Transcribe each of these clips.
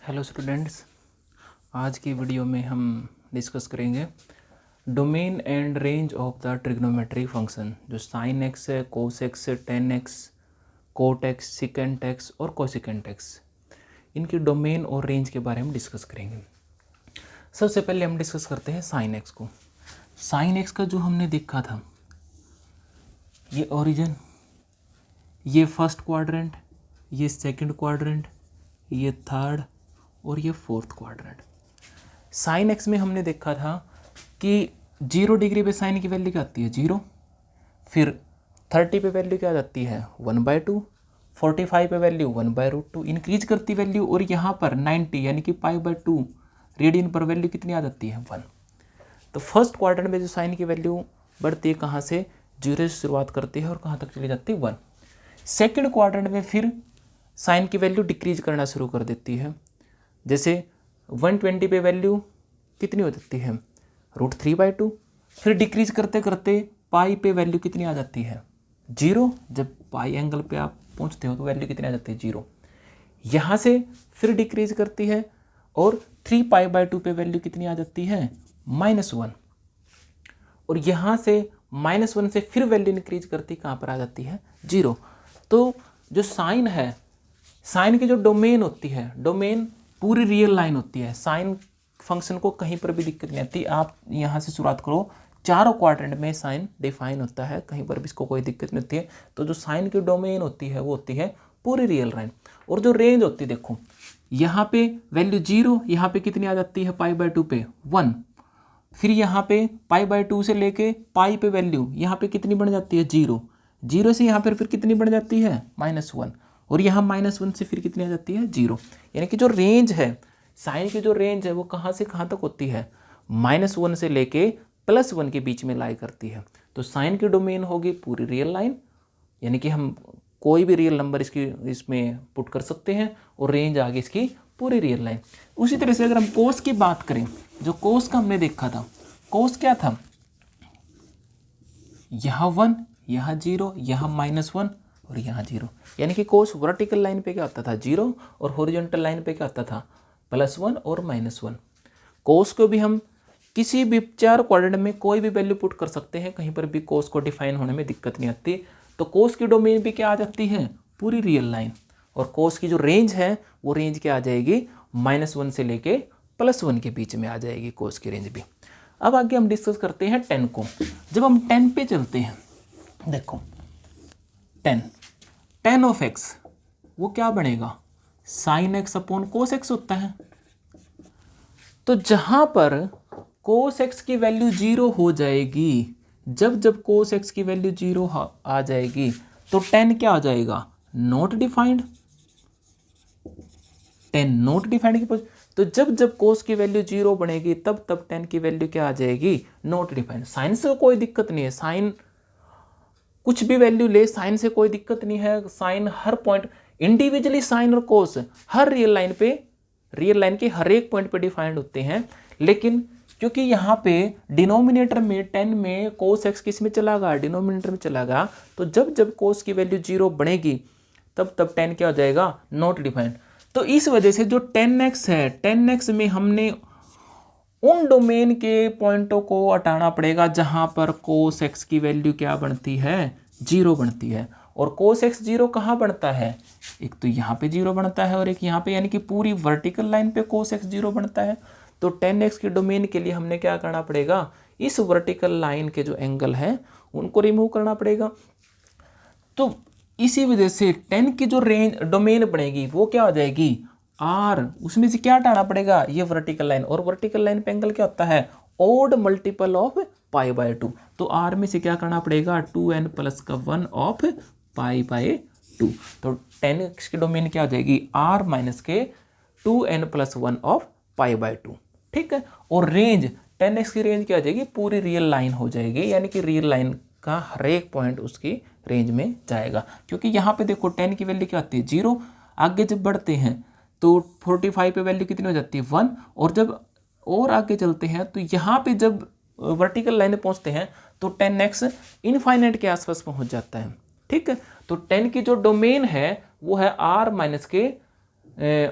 Hello students, आज की video में हम डिस्कस करेंगे domain and range of the trigonometric function जो साइन एक्स है, कोस एक्स है, tan x, cot x, secant x और कोसिकेंट एक्स, इनकी डोमेन और रेंज के बारे में डिस्कस करेंगे। सबसे पहले हम डिस्कस करते हैं साइन एक्स को। साइन एक्स का जो हमने देखा था, ये ओरिजिन, ये फर्स्ट क्वाड्रेंट, ये सेकंड क्वाड्रेंट, ये थर्ड और ये फोर्थ क्वाड्रेंट। साइन एक्स में हमने देखा था कि 0 डिग्री पे साइन की वैल्यू क्या आती है 0, फिर 30 पे वैल्यू क्या आ जाती है 1/2, 45 पे वैल्यू 1/√2, इंक्रीज करती वैल्यू, और यहाँ पर 90 यानी कि π/2 रेडियन पर वैल्यू कितनी आ जाती है 1। तो फर्स्ट क्वाड्रेंट में जो साइन की वैल्यू बढ़ती है कहाँ से 0 से शुरुआत करती है और कहाँ तक चली जाती है 1। सेकेंड क्वाड्रेंट में फिर साइन की वैल्यू डिक्रीज करना शुरू कर देती है, जैसे 120 पे वैल्यू कितनी हो जाती है √3/2, फिर डिक्रीज करते करते पाई पे वैल्यू कितनी आ जाती है 0। जब पाई एंगल पे आप पहुंचते हो तो वैल्यू कितनी आ जाती है 0। यहाँ से फिर डिक्रीज करती है और 3π/2 पे वैल्यू कितनी आ जाती है -1, और यहाँ से -1 से फिर वैल्यू इंक्रीज करती कहाँ पर आ जाती है 0। तो जो साइन है, साइन की जो डोमेन होती है, डोमेन पूरी रियल लाइन होती है। साइन फंक्शन को कहीं पर भी दिक्कत नहीं आती। आप यहाँ से शुरुआत करो, चारों क्वाड्रेंट में साइन डिफाइन होता है, कहीं पर भी इसको कोई दिक्कत नहीं होती है। तो जो साइन की डोमेन होती है वो होती है पूरी रियल लाइन। और जो रेंज होती है, देखो यहाँ पे वैल्यू 0, यहाँ पे कितनी आ जाती है π/2 पे 1, फिर यहाँ पे π/2 से लेके पाई पे वैल्यू यहाँ पे कितनी बन जाती है 0, 0 से यहाँ पर फिर कितनी बन जाती है -1, और यहाँ -1 से फिर कितनी आ जाती है 0। यानी कि जो रेंज है, साइन की जो रेंज है वो कहाँ से कहाँ तक होती है -1 से लेके +1 के बीच में लाई करती है। तो साइन की डोमेन होगी पूरी रियल लाइन, यानी कि हम कोई भी रियल नंबर इसमें पुट कर सकते हैं, और रेंज आगे इसकी पूरी रियल लाइन। उसी तरह से अगर हम कोस की बात करें, जो कोस का हमने देखा था, कोस क्या था, यहाँ 1, यहाँ 0, यहाँ -1 और यहाँ 0, यानी कि कोस वर्टिकल लाइन पे क्या होता था 0 और हॉरिजॉन्टल लाइन पे क्या होता था +1 और -1। कोस को भी हम किसी भी चार क्वाड्रेंट में कोई भी वैल्यू पुट कर सकते हैं, कहीं पर भी कोस को डिफाइन होने में दिक्कत नहीं आती। तो कोस की डोमेन भी क्या आ जाती है पूरी रियल लाइन, और कोस की जो रेंज है वो रेंज क्या आ जाएगी -1 से लेके +1 के बीच में आ जाएगी कोस की रेंज भी। अब आगे हम डिस्कस करते हैं 10 को। जब हम 10 पे चलते हैं, देखो 10 ऑफ x वो क्या बनेगा sin x upon cos x होता है। तो जहां पर cos x की वैल्यू 0 हो जाएगी, जब cos x की वैल्यू 0 आ जाएगी तो 10 क्या आ जाएगा नॉट डिफाइंड, 10 नॉट डिफाइंड की। तो जब cos की वैल्यू 0 बनेगी तब 10 की वैल्यू क्या आ जाएगी नॉट डिफाइंड। साइन से कोई दिक्कत नहीं है, साइन कुछ भी वैल्यू ले, साइन से कोई दिक्कत नहीं है। साइन हर पॉइंट इंडिविजुअली, साइन और कोस हर रियल लाइन पे, रियल लाइन के हर एक पॉइंट पे डिफाइंड होते हैं। लेकिन क्योंकि यहाँ पे डिनोमिनेटर में 10 में कोस एक्स किस में चला गया डिनोमिनेटर में चला गया, तो जब कोस की वैल्यू 0 बनेगी तब 10 क्या हो जाएगा नॉट डिफाइंड। तो इस वजह से जो 10x है, 10x में हमने उन डोमेन के पॉइंटों को हटाना पड़ेगा जहां पर cos x की वैल्यू क्या बनती है 0 बनती है। और cos x 0 कहाँ बनता है, एक तो यहाँ पे 0 बनता है और एक यहाँ पे, यानी कि पूरी वर्टिकल लाइन पे cos x 0 बनता है। तो 10x की डोमेन के लिए हमने क्या करना पड़ेगा, इस वर्टिकल लाइन के जो एंगल है उनको रिमूव करना पड़ेगा। तो इसी वजह से 10 की जो रेंज डोमेन बनेगी वो क्या हो जाएगी R, उसमें से क्या हटाना पड़ेगा ये वर्टिकल लाइन, और वर्टिकल लाइन पे एंगल क्या होता है ओड मल्टीपल ऑफ π/2। तो R में से क्या करना पड़ेगा 2n + 1 ऑफ π/2। तो 10x की डोमेन क्या हो जाएगी R - के 2n + 1 ऑफ π/2, ठीक है। और रेंज 10x की रेंज क्या हो जाएगी पूरी रियल लाइन हो जाएगी, यानी कि रियल लाइन का हर एक पॉइंट उसकी रेंज में जाएगा। क्योंकि यहाँ पे देखो 10 की वैल्यू क्या आती है 0, आगे जब बढ़ते हैं तो 45 पे वैल्यू कितनी हो जाती है 1, और जब और आगे चलते हैं तो यहाँ पे जब वर्टिकल लाइन पहुँचते हैं तो 10x इनफाइनाइट के आसपास पहुँच जाता है, ठीक है। तो 10 की जो डोमेन है वो है R - के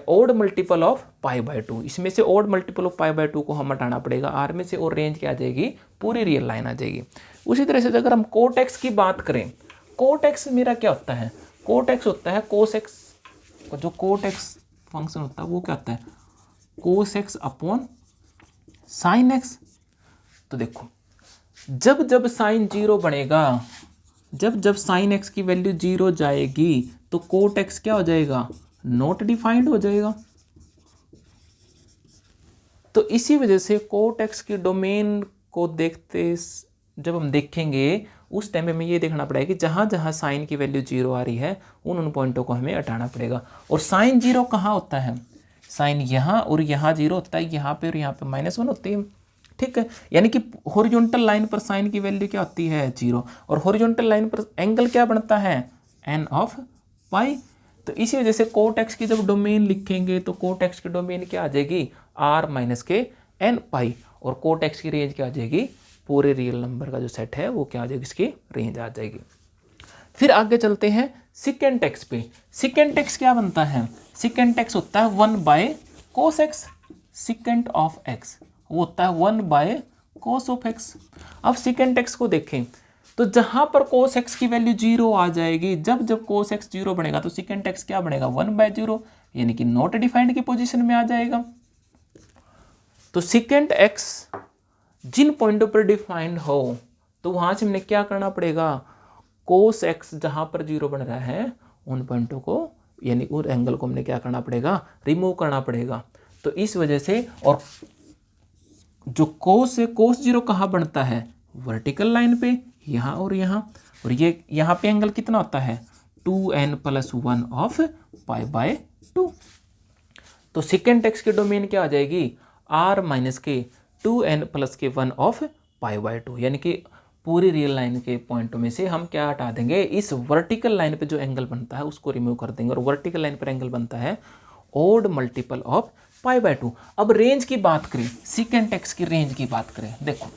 odd multiple of pi by 2, इसमें से odd multiple of pi by 2 को हम हटाना पड़ेगा आर में से, और रेंज क्या आ जाएगी, पूरी रियल लाइन आ जाएगी। उसी तरह से अगर हम कोट एक्स की बात करें, कोट एक्स मेरा क्या होता है, कोट एक्स होता है कोस एक्स, जो कोट एक्स फंक्शन होता है वो क्या होता है, cos x upon sine x. तो देखो जब जब साइन जीरो बनेगा, जब जब साइन एक्स की वैल्यू जीरो जाएगी तो कोट एक्स क्या हो जाएगा, नॉट डिफाइंड हो जाएगा। तो इसी वजह से कोट एक्स की डोमेन को देखते जब हम देखेंगे उस टाइम में हमें ये देखना पड़ेगा कि जहाँ जहाँ साइन की वैल्यू जीरो आ रही है उन पॉइंटों को हमें हटाना पड़ेगा। और साइन जीरो कहाँ होता है, साइन यहाँ और यहाँ जीरो होता है, यहाँ पे और यहाँ पे -1 होती है, ठीक है। यानी कि हॉरिजॉन्टल लाइन पर साइन की वैल्यू क्या होती है, जीरो, और हॉरिजॉन्टल लाइन पर एंगल क्या बनता है, n ऑफ पाई। तो इसी वजह से कोट एक्स की जब डोमेन लिखेंगे तो कोट एक्स की डोमेन क्या आ जाएगी, r माइनस के n पाई, और कोट एक्स की रेंज क्या आ जाएगी, पूरे रियल नंबर का जो सेट है वो क्या आ जाएगी, इसकी रेंज आ जाएगी। फिर आगे चलते हैं सिकेंट एक्स पे। सिकेंट एक्स क्या बनता है, सिकेंट एक्स होता है 1 by cos x, secant of x वो होता है 1 बाय कोस ऑफ एक्स। अब सिकेंट एक्स को देखें तो जहां पर कोस एक्स की वैल्यू जीरो आ जाएगी, जब जब कोस एक्स जीरो बनेगा तो सिकेंट एक्स क्या बनेगा, 1 बाय 0, यानी कि नॉट डिफाइंड की पोजीशन में आ जाएगा। तो सिकेंट एक्स जिन पॉइंटों पर डिफाइंड हो तो वहां से हमने क्या करना पड़ेगा, कोस एक्स जहां पर जीरो बन रहा है उन पॉइंटों को, यानी उस एंगल को हमने क्या करना पड़ेगा, रिमूव करना पड़ेगा। तो इस वजह से, और जो कोस है, कोस जीरो कहाँ बनता है, वर्टिकल लाइन पे, यहाँ और यहाँ, और ये यहाँ पे एंगल कितना होता है, 2n + 1 ऑफ पाई बाय 2। तो सिकेंट एक्स की डोमेन क्या आ जाएगी, r माइनस के 2n + के 1 ऑफ पाई बाय 2, यानी कि पूरी रियल लाइन के पॉइंटों में से हम क्या हटा देंगे, इस वर्टिकल लाइन पे जो एंगल बनता है उसको रिमूव कर देंगे, और वर्टिकल लाइन पर एंगल बनता है odd multiple of pi by 2। अब रेंज की बात करें, सिकेंट एक्स की रेंज की बात करें, देखो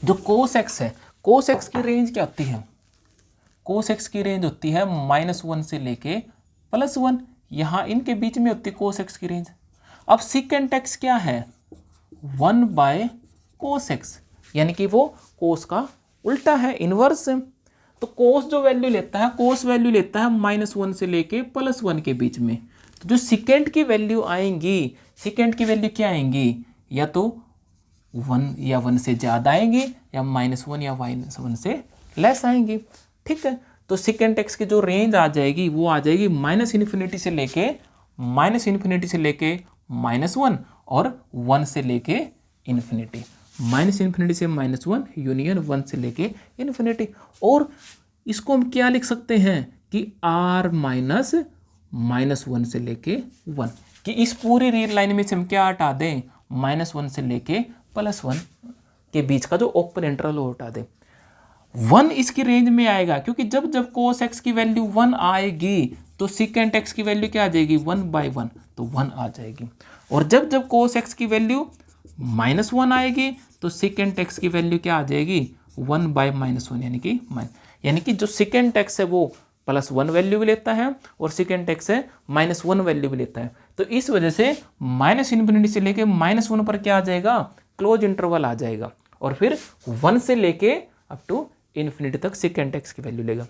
जो कोस एक्स है, कोस एक्स की रेंज क्या होती है, कोस एक्स की रेंज होती है -1 से लेके +1, यहाँ इनके बीच में होती है कोस एक्स की रेंज। अब सिकेंट एक्स क्या है, 1 बाय कोस एक्स, यानी कि वो कोस का उल्टा है, इनवर्स है। तो कोस जो वैल्यू लेता है, कोस वैल्यू लेता है -1 से लेके +1 के बीच में। तो जो सिकेंट की वैल्यू आएंगी, सिकेंट की वैल्यू क्या आएंगी, या तो 1 या 1 से ज़्यादा आएंगी, या -1 या -1 से लेस आएंगी, ठीक है। तो सिकेंट एक्स की जो रेंज आ जाएगी वो आ जाएगी -∞ से लेके -∞ से लेके -1, और 1 से लेके इन्फिनिटी, -∞ से -1 यूनियन 1 से लेके इन्फिनिटी। और इसको हम क्या लिख सकते हैं कि r माइनस -1 से लेके 1, कि इस पूरी रियल लाइन में से हम क्या हटा दें, -1 से लेके +1 के बीच का जो ओपन इंटरवल वो हटा दें। 1 इसकी रेंज में आएगा, क्योंकि जब जब कोस एक्स की वैल्यू 1 आएगी तो सिकेंट एक्स की वैल्यू क्या आ जाएगी, 1 बाय 1, तो 1 आ जाएगी। और जब जब कोस एक्स की वैल्यू -1 आएगी तो सिकेंट एक्स की वैल्यू क्या आ जाएगी, 1 बाय -1, यानी कि जो सिकेंट एक्स है वो +1 वैल्यू भी लेता है और सिकेंट एक्स है -1 वैल्यू भी लेता है। तो इस वजह से -∞ से लेके -1 पर क्या आ जाएगा, क्लोज इंटरवल आ जाएगा, और फिर 1 से लेके अप टू इन्फिनिटी तक सिकेंट एक्स की वैल्यू लेगा।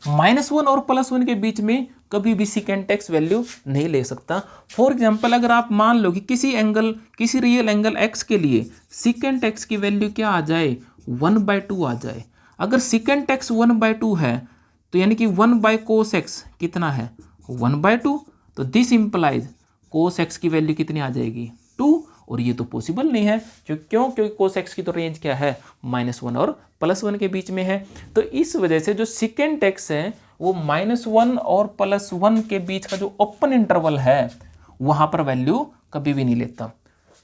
-1 और +1 के बीच में कभी भी सिकेंट एक्स वैल्यू नहीं ले सकता। फॉर एग्जांपल अगर आप मान लो कि किसी एंगल, किसी रियल एंगल x के लिए सिकेंट एक्स की वैल्यू क्या आ जाए, 1/2 आ जाए। अगर सिकेंट एक्स 1/2 है तो यानी कि 1 बाय कोस एक्स कितना है, 1/2। तो दिस इंप्लाइज कोस एक्स की वैल्यू कितनी आ जाएगी, 2। और ये तो पॉसिबल नहीं है, क्योंकि कोस एक्स की तो रेंज क्या है, -1 और +1 के बीच में है। तो इस वजह से जो सिकेंट एक्स है वो -1 और +1 के बीच का जो ओपन इंटरवल है वहाँ पर वैल्यू कभी भी नहीं लेता।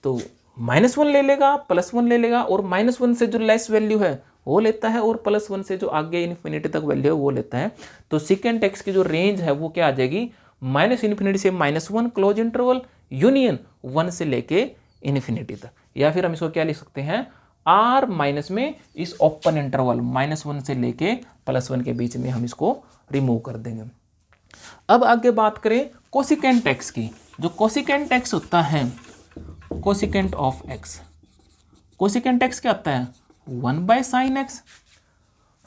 तो -1 ले लेगा, +1 ले लेगा, और -1 से जो लेस वैल्यू है वो लेता है, और +1 से जो आगे इन्फिनिटी तक वैल्यू है वो लेता है। तो सिकेंट एक्स की जो रेंज है वो क्या आ जाएगी, -∞ से -1 क्लोज इंटरवल यूनियन 1 से लेके इन्फिनिटी तक। या फिर हम इसको क्या लिख सकते हैं, r माइनस में इस ओपन इंटरवल -1 से लेके +1 के बीच में हम इसको रिमूव कर देंगे। अब आगे बात करें कोसिकेंट एक्स की, जो कोसिकेंट एक्स होता है, cosecant of x, cosecant x क्या होता है 1/sin x,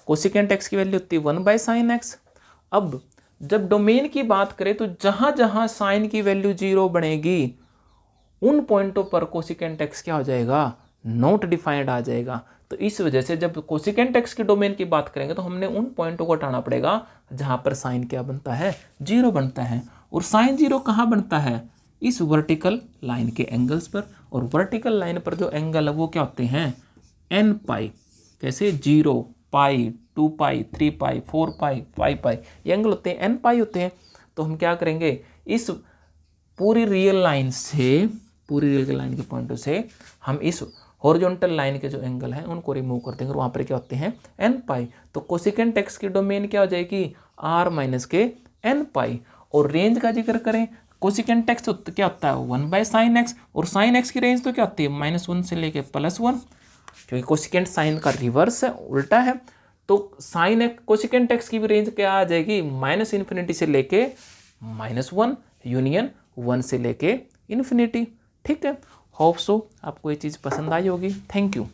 कोसिकेंट एक्स की वैल्यू होती है 1/sin x। अब जब डोमेन की बात करें तो जहां जहां साइन की वैल्यू 0 बनेगी उन पॉइंटों पर कोसिकेंट एक्स क्या हो जाएगा, नॉट डिफाइंड आ जाएगा। तो इस वजह से जब कोसिकेंट एक्स के डोमेन की बात करेंगे तो हमने उन पॉइंटों को हटाना पड़ेगा जहां पर साइन क्या बनता है 0 बनता है। और साइन 0 कहाँ बनता है, इस वर्टिकल लाइन के एंगल्स पर, और वर्टिकल लाइन पर जो एंगल है वो क्या होते हैं एन पाई, कैसे 0 पाई 2 पाई 3 पाई 4 पाई 5 पाई, ये एंगल होते हैं एन पाई होते हैं। तो हम क्या करेंगे, इस पूरी रियल लाइन से, पूरी रियल लाइन के पॉइंटों से हम इस हॉरिजॉन्टल लाइन के जो एंगल हैं उनको रिमूव कर देंगे और वहाँ पर क्या होते हैं एन पाई। तो कोसिकेंट एक्स की डोमेन क्या हो जाएगी r माइनस के एन पाई। और रेंज का जिक्र करें, कोसिकेंट एक्स क्या होता है 1/sin x, और sin x की रेंज तो क्या होती है -1 से लेके +1, क्योंकि कोसिकेंट साइन का रिवर्स है, उल्टा है। तो साइन एक्स कोसिकेंट एक्स की भी रेंज क्या आ जाएगी -∞ से लेके -1 यूनियन 1 से लेके इन्फिनिटी। ठीक है, होप सो आपको ये चीज़ पसंद आई होगी। Thank you.